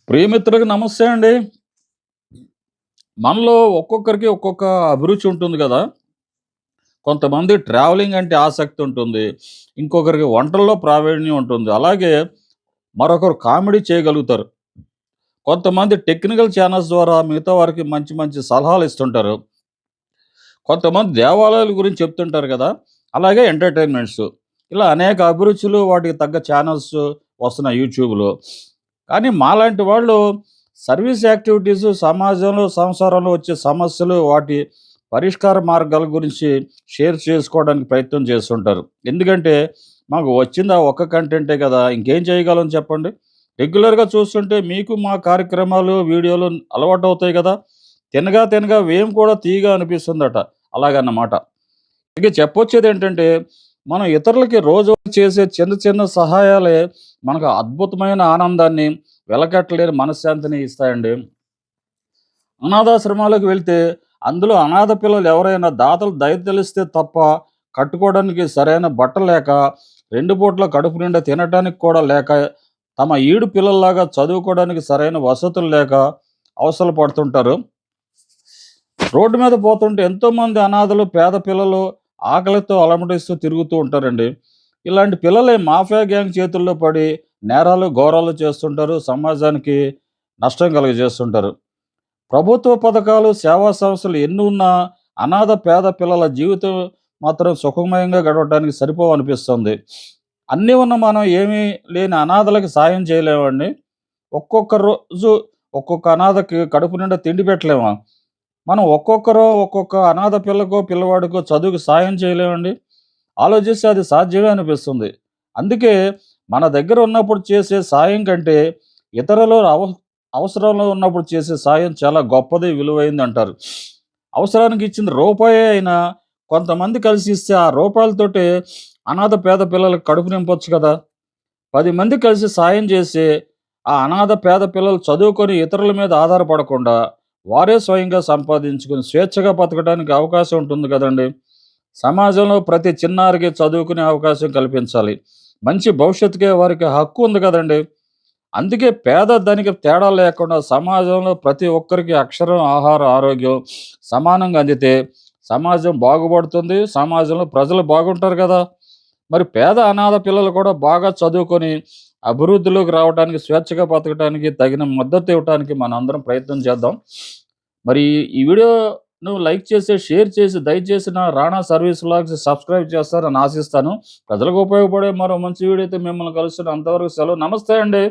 ప్రియమిత్రులకు నమస్తే అండి. మనలో ఒక్కొక్కరికి ఒక్కొక్క అభిరుచి ఉంటుంది గదా! కొంతమంది ట్రావెలింగ్ అంటే ఆసక్తి ఉంటుంది. ఇంకొకరికి వంటల్లో ప్రావీణ్యం ఉంటుంది. అలాగే మరొకరు కామెడీ చేయగలుగుతారు. కొంతమంది టెక్నికల్ ఛానెల్స్ ద్వారా మిగతా వారికి మంచి మంచి సలహాలు ఇస్తుంటారు. కొంతమంది దేవాలయాల గురించి చెప్తుంటారు గదా! అలాగే ఎంటర్‌టైన్‌మెంట్స్. ఇలా అనేక అభిరుచులు వాటికి తగ్గ ఛానెల్స్ వస్తున్నాయి యూట్యూబ్‌లో. కానీ మాలాంటి వాళ్ళు సర్వీస్ యాక్టివిటీస్, సమాజంలో, సంసారంలో వచ్చే సమస్యలు, వాటి పరిష్కార మార్గాల గురించి షేర్ చేసుకోవడానికి ప్రయత్నం చేస్తుంటారు. ఎందుకంటే మాకు వచ్చింది ఆ ఒక్క కంటెంటే కదా! ఇంకేం చేయగలం చెప్పండి? రెగ్యులర్‌గా చూస్తుంటే మీకు మా కార్యక్రమాలు, వీడియోలు అలవాటవుతాయి కదా! తినగా తినగా వేము కూడా తీయగా అనిపిస్తుందట. అలాగన్నమాట. ఇక చెప్పొచ్చేదేంటంటే, మనం ఇతరులకి రోజు చేసే చిన్న చిన్న సహాయాలే మనకు అద్భుతమైన ఆనందాన్ని, వెలకట్టలేని మనశ్శాంతిని ఇస్తాయండి. అనాథాశ్రమాలకు వెళ్తే, అందులో అనాథ పిల్లలు ఎవరైనా దాతలు దయ తెలిస్తే తప్ప కట్టుకోవడానికి సరైన బట్టలు లేక, 2 పూట్ల కడుపు నిండా తినటానికి కూడా లేక, తమ ఈడు పిల్లల్లాగా చదువుకోవడానికి సరైన వసతులు లేక అవస్థలు పడుతుంటారు. రోడ్డు మీద పోతుంటే ఎంతోమంది అనాథలు, పేద పిల్లలు ఆకలితో అలమటిస్తూ తిరుగుతూ ఉంటారండి. ఇలాంటి పిల్లలే మాఫియా గ్యాంగ్ చేతుల్లో పడి నేరాలు, ఘోరాలు చేస్తుంటారు. సమాజానికి నష్టం కలుగజేస్తుంటారు. ప్రభుత్వ పథకాలు, సేవా సంస్థలు ఎన్ని ఉన్నా అనాథ పేద పిల్లల జీవితం మాత్రం సుఖమయంగా గడవడానికి సరిపోవనిపిస్తుంది. అన్నీ ఉన్న మనం ఏమీ లేని అనాథలకి సాయం చేయలేమండి. ఒక్కొక్క రోజు ఒక్కొక్క అనాథకి కడుపు నిండా తిండి పెట్టలేమా? మనం ఒక్కొక్కరో ఒక్కొక్క అనాథ పిల్లకో, పిల్లవాడికో చదువుకి సాయం చేయలేమండి. ఆలోచిస్తే అది సాధ్యమే అనిపిస్తుంది. అందుకే మన దగ్గర ఉన్నప్పుడు చేసే సాయం కంటే ఇతరులు అవసరంలో ఉన్నప్పుడు చేసే సాయం చాలా గొప్పది, విలువైందంటారు. అవసరానికి ఇచ్చింది రూపాయే అయినా కొంతమంది కలిసి ఇస్తే ఆ రూపాయలతోటే అనాథ పేద పిల్లలకి కడుపు నింపొచ్చు కదా! 10 మంది కలిసి సాయం చేసి, ఆ అనాథ పేద పిల్లలు చదువుకొని ఇతరుల మీద ఆధారపడకుండా, వారే స్వయంగా సంపాదించుకొని స్వేచ్ఛగా బతకడానికి అవకాశం ఉంటుంది కదండీ! సమాజంలో ప్రతి చిన్నారికి చదువుకునే అవకాశం కల్పించాలి. మంచి భవిష్యత్తుకే వారికి హక్కు ఉంది కదండీ! అందుకే పేద, ధనిక తేడా లేకుండా సమాజంలో ప్రతి ఒక్కరికి అక్షరం, ఆహారం, ఆరోగ్యం సమానంగా అందితే సమాజం బాగుపడుతుంది. సమాజంలో ప్రజలు బాగుంటారు కదా! మరి పేద అనాథ పిల్లలు కూడా బాగా చదువుకొని అభివృద్ధిలోకి రావడానికి, స్వేచ్ఛగా బతకడానికి తగిన మద్దతు ఇవ్వటానికి మనందరం ప్రయత్నం చేద్దాం. మరి ఈ వీడియోను లైక్ చేసి, షేర్ చేసి దయచేసి నా రాణా సర్వీస్ వ్లాగ్స్ సబ్స్క్రైబ్ చేస్తారని ఆశిస్తాను. ప్రజలకు ఉపయోగపడే మరో మంచి వీడియోతో మిమ్మల్ని కలుస్తాను. అంతవరకు సెలవు. నమస్తే అండి.